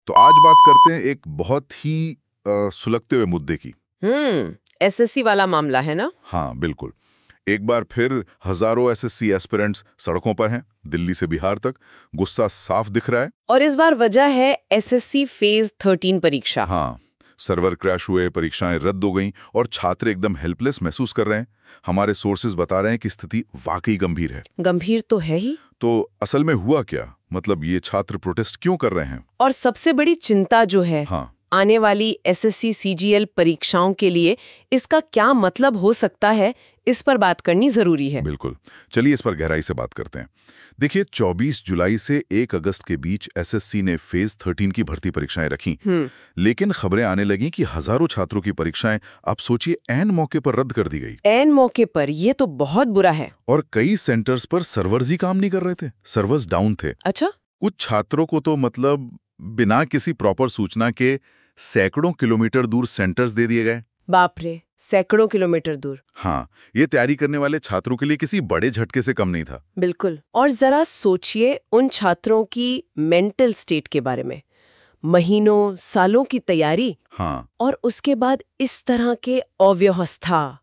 तो आज बात करते हैं एक बहुत ही सुलगते हुए मुद्दे की। एसएससी वाला मामला है ना? हाँ बिल्कुल। एक बार फिर हजारों एसएससी एस्पिरेंट्स सड़कों पर हैं, दिल्ली से बिहार तक। गुस्सा साफ दिख रहा है। और इस बार वजह है एसएससी फेज 13 परीक्षा। हाँ, सर्वर क्रैश हुए, परीक्षाएं रद्द हो गईं और छात्र एकदम हेल्पलेस महसूस कर रहे हैं। हमारे सोर्सेज बता रहे हैं कि स्थिति वाकई गंभीर है। गंभीर तो है ही। तो असल में हुआ क्या, मतलब ये छात्र प्रोटेस्ट क्यों कर रहे हैं? और सबसे बड़ी चिंता जो है, हाँ, आने वाली एसएससी सीजीएल परीक्षाओं के लिए इसका क्या मतलब हो सकता है, इस पर बात करनी जरूरी है। बिल्कुल। चलिए इस पर गहराई से बात करते हैं। देखिए, 24 जुलाई से 1 अगस्त के बीच एसएससी ने फेज 13 की भर्ती परीक्षाएं रखी। लेकिन खबरें आने लगी कि हजारों छात्रों की परीक्षाएं, आप सोचिए, ऐन मौके पर रद्द कर दी गई। ऐन मौके पर, ये तो बहुत बुरा है। और कई सेंटर्स पर सर्वर्स ही काम नहीं कर रहे थे, सर्वर्स डाउन थे। अच्छा। कुछ छात्रों को तो मतलब बिना किसी प्रॉपर सूचना के सैकड़ों किलोमीटर दूर सेंटर्स दे दिए गए। बाप रे, सैकड़ों किलोमीटर दूर। हाँ, ये तैयारी करने वाले छात्रों के लिए किसी बड़े झटके से कम नहीं था। बिल्कुल। और जरा सोचिए उन छात्रों की मेंटल स्टेट के बारे में। महीनों सालों की तैयारी, हाँ, और उसके बाद इस तरह के अव्यवस्था,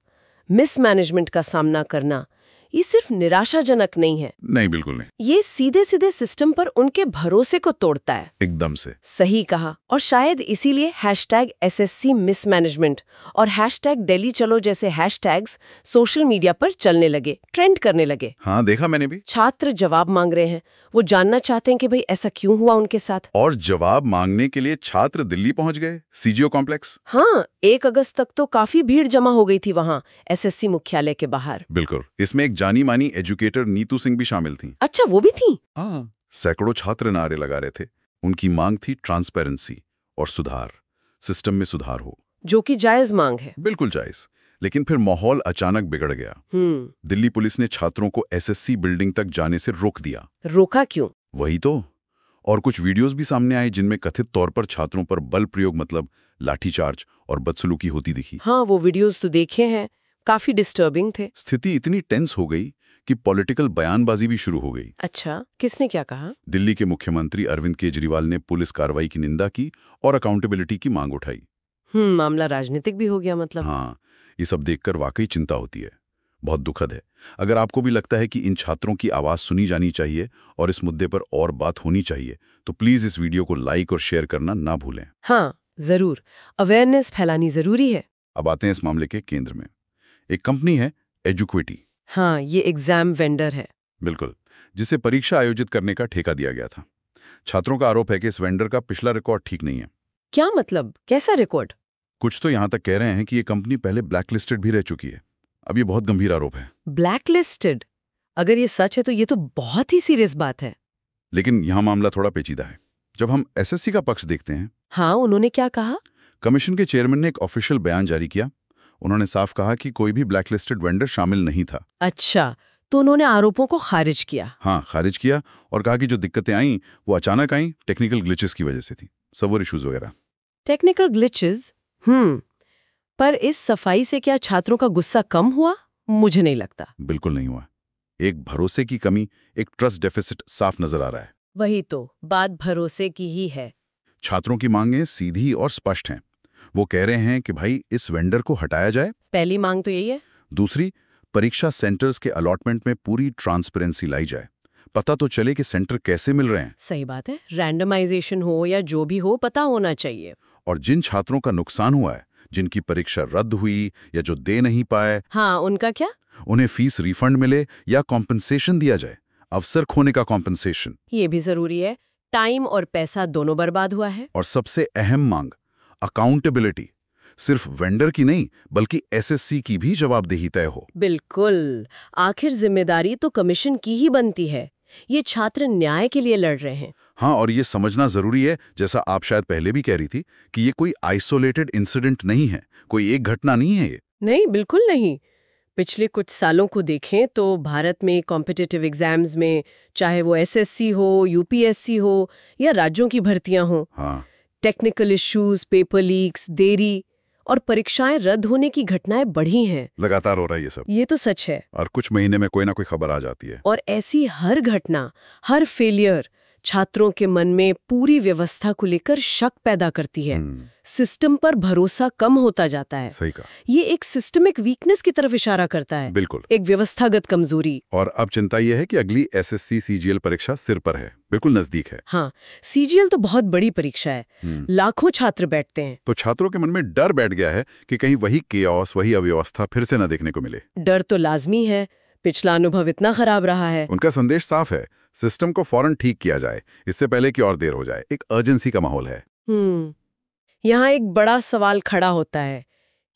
मिसमैनेजमेंट का सामना करना, ये सिर्फ निराशाजनक नहीं है। नहीं, बिल्कुल नहीं। ये सीधे सीधे सिस्टम पर उनके भरोसे को तोड़ता है। एकदम से सही कहा। और शायद इसीलिए #SSC मिसमैनेजमेंट और #दिल्ली चलो जैसे हैशटैग्स सोशल मीडिया पर चलने लगे, ट्रेंड करने लगे। हाँ, देखा मैंने भी। छात्र जवाब मांग रहे हैं, वो जानना चाहते हैं कि भाई ऐसा क्यों हुआ उनके साथ। और जवाब मांगने के लिए छात्र दिल्ली पहुंच गए, सीजीओ कॉम्प्लेक्स। हाँ, 1 अगस्त तक तो काफी भीड़ जमा हो गई थी वहाँ एसएससी मुख्यालय के बाहर। बिल्कुल। इसमें एक जानी मानी एजुकेटर नीतू सिंह भी शामिल थी। अच्छा, वो भी थी? हाँ, सैकड़ों छात्र नारे लगा रहे थे। उनकी मांग थी ट्रांसपेरेंसी और सुधार, सिस्टम में सुधार हो। जो कि जायज मांग है। बिल्कुल जायज। लेकिन फिर माहौल अचानक बिगड़ गया। दिल्ली पुलिस ने छात्रों को एसएससी बिल्डिंग तक जाने से रोक दिया। रोका क्यों? वही तो। और कुछ वीडियोस भी सामने आए जिनमें कथित तौर पर छात्रों पर बल प्रयोग, मतलब लाठीचार्ज और बदसलूकी होती दिखी। हाँ, वो वीडियोस तो देखे हैं, काफी डिस्टर्बिंग थे। स्थिति इतनी टेंस हो गई कि पॉलिटिकल बयानबाजी भी शुरू हो गई। अच्छा, किसने क्या कहा? दिल्ली के मुख्यमंत्री अरविंद केजरीवाल ने पुलिस कार्रवाई की निंदा की और अकाउंटेबिलिटी की मांग उठाई। मामला राजनीतिक भी हो गया मतलब। हाँ, ये सब देखकर वाकई चिंता होती है। बहुत दुखद है। अगर आपको भी लगता है कि इन छात्रों की आवाज सुनी जानी चाहिए और इस मुद्दे पर और बात होनी चाहिए, तो प्लीज इस वीडियो को लाइक और शेयर करना ना भूलें। हाँ, जरूर। अवेयरनेस फैलानी जरूरी है। अब आते हैं इस मामले के केंद्र में। एक कंपनी है एजुक्विटी। हाँ, ये एग्जाम वेंडर है। बिल्कुल, जिसे परीक्षा आयोजित करने का ठेका दिया गया था। छात्रों का आरोप है कि इस वेंडर का पिछला रिकॉर्ड ठीक नहीं है। क्या मतलब? कैसा रिकॉर्ड? कुछ तो यहां तक कह रहे हैं कि ये कंपनी पहले ब्लैकलिस्टेड भी रह चुकी है। अब ये बहुत गंभीर आरोप है। ब्लैकलिस्टेड? अगर ये सच है तो ये तो बहुत ही सीरियस बात है। लेकिन यहां मामला थोड़ा पेचीदा है। जब हम एसएससी का पक्ष देखते हैं। हाँ, उन्होंने क्या कहा? कमीशन के चेयरमैन ने एक ऑफिशियल बयान जारी किया। उन्होंने साफ कहा कि कोई भी ब्लैकलिस्टेड वेंडर शामिल नहीं था। अच्छा, तो उन्होंने आरोपों को खारिज किया? हाँ, खारिज किया और कहा कि जो दिक्कतें आईं वो अचानक आईं, टेक्निकल ग्लिचेस की वजह से थी, सर्वर इश्यूज वगैरह। Technical glitches? पर इस सफाई से क्या छात्रों का गुस्सा कम हुआ? मुझे नहीं लगता। बिल्कुल नहीं हुआ। एक भरोसे की कमी, एक ट्रस्ट डेफिसिट साफ नजर आ रहा है। वही तो, बात भरोसे की ही है। छात्रों की मांगें सीधी और स्पष्ट हैं। वो कह रहे हैं कि भाई इस वेंडर को हटाया जाए। पहली मांग तो यही है। दूसरी, परीक्षा सेंटर्स के अलॉटमेंट में पूरी ट्रांसपेरेंसी लाई जाए। पता तो चले कि सेंटर कैसे मिल रहे हैं। सही बात है, रैंडमाइजेशन हो या जो भी हो, पता होना चाहिए। और जिन छात्रों का नुकसान हुआ है, जिनकी परीक्षा रद्द हुई या जो दे नहीं पाए, हाँ, उनका क्या? उन्हें फीस रिफंड मिले या कॉम्पनसेशन दिया जाए, अवसर खोने का कॉम्पनसेशन। ये भी जरूरी है। टाइम और पैसा दोनों बर्बाद हुआ है। और सबसे अहम मांग, अकाउंटेबिलिटी। सिर्फ वेंडर की नहीं बल्कि एसएससी की भी जवाबदेही तय हो। बिल्कुल। आखिर जिम्मेदारी तो कमीशन की ही बनती है। ये छात्र न्याय के लिए लड़ रहे हैं। हाँ, और ये समझना जरूरी है, जैसा आप शायद पहले भी कह रही थी, कि ये कोई आइसोलेटेड इंसिडेंट नहीं है, कोई एक घटना नहीं है ये। नहीं, बिल्कुल नहीं। पिछले कुछ सालों को देखें तो भारत में कॉम्पिटिटिव एग्जाम्स में, चाहे वो एसएससी हो, यूपीएससी हो या राज्यों की भर्तियां हो, हाँ, टेक्निकल इश्यूज, पेपर लीक्स, देरी और परीक्षाएं रद्द होने की घटनाएं बढ़ी हैं। लगातार हो रहा है ये सब। ये तो सच है। और कुछ महीने में कोई ना कोई खबर आ जाती है। और ऐसी हर घटना, हर फेलियर छात्रों के मन में पूरी व्यवस्था को लेकर शक पैदा करती है। सिस्टम पर भरोसा कम होता जाता है। सही कहा। ये एक सिस्टमिक वीकनेस की तरफ इशारा करता है। बिल्कुल। एक व्यवस्थागत कमजोरी। और अब चिंता यह है कि अगली एसएससी सीजीएल परीक्षा सिर पर है, बिल्कुल नजदीक है। हाँ, सीजीएल तो बहुत बड़ी परीक्षा है, लाखों छात्र बैठते हैं। तो छात्रों के मन में डर बैठ गया है कि कहीं वही केओस, वही अव्यवस्था फिर से न देखने को मिले। डर तो लाजमी है, पिछला अनुभव इतना खराब रहा है। उनका संदेश साफ है, सिस्टम को फौरन ठीक किया जाए, इससे पहले कि और देर हो जाए। एक अर्जेंसी का माहौल है। यहाँ एक बड़ा सवाल खड़ा होता है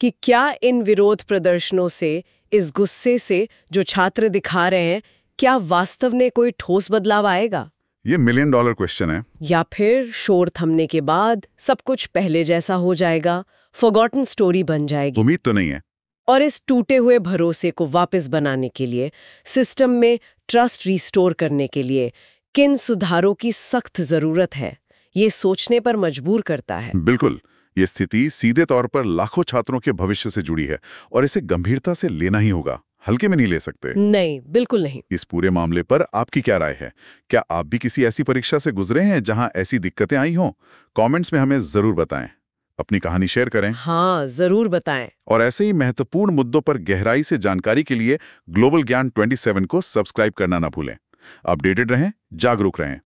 कि क्या इन विरोध प्रदर्शनों से, इस गुस्से से जो छात्र दिखा रहे हैं, क्या वास्तव में कोई ठोस बदलाव आएगा? ये $1 मिलियन क्वेश्चन है। या फिर शोर थमने के बाद सब कुछ पहले जैसा हो जाएगा, फॉरगॉटन स्टोरी बन जाएगी? उम्मीद तो नहीं है। और इस टूटे हुए भरोसे को वापस बनाने के लिए, सिस्टम में ट्रस्ट रिस्टोर करने के लिए किन सुधारों की सख्त जरूरत है, ये सोचने पर मजबूर करता है। बिल्कुल। ये स्थिति सीधे तौर पर लाखों छात्रों के भविष्य से जुड़ी है और इसे गंभीरता से लेना ही होगा, हल्के में नहीं ले सकते। नहीं, बिल्कुल नहीं। इस पूरे मामले पर आपकी क्या राय है? क्या आप भी किसी ऐसी परीक्षा से गुजरे हैं जहां ऐसी दिक्कतें आई हों? कमेंट्स में हमें जरूर बताएं, अपनी कहानी शेयर करें। हाँ, जरूर बताएं। और ऐसे ही महत्वपूर्ण मुद्दों पर गहराई से जानकारी के लिए ग्लोबल ज्ञान 27 को सब्सक्राइब करना ना भूलें। अपडेटेड रहें, जागरूक रहें।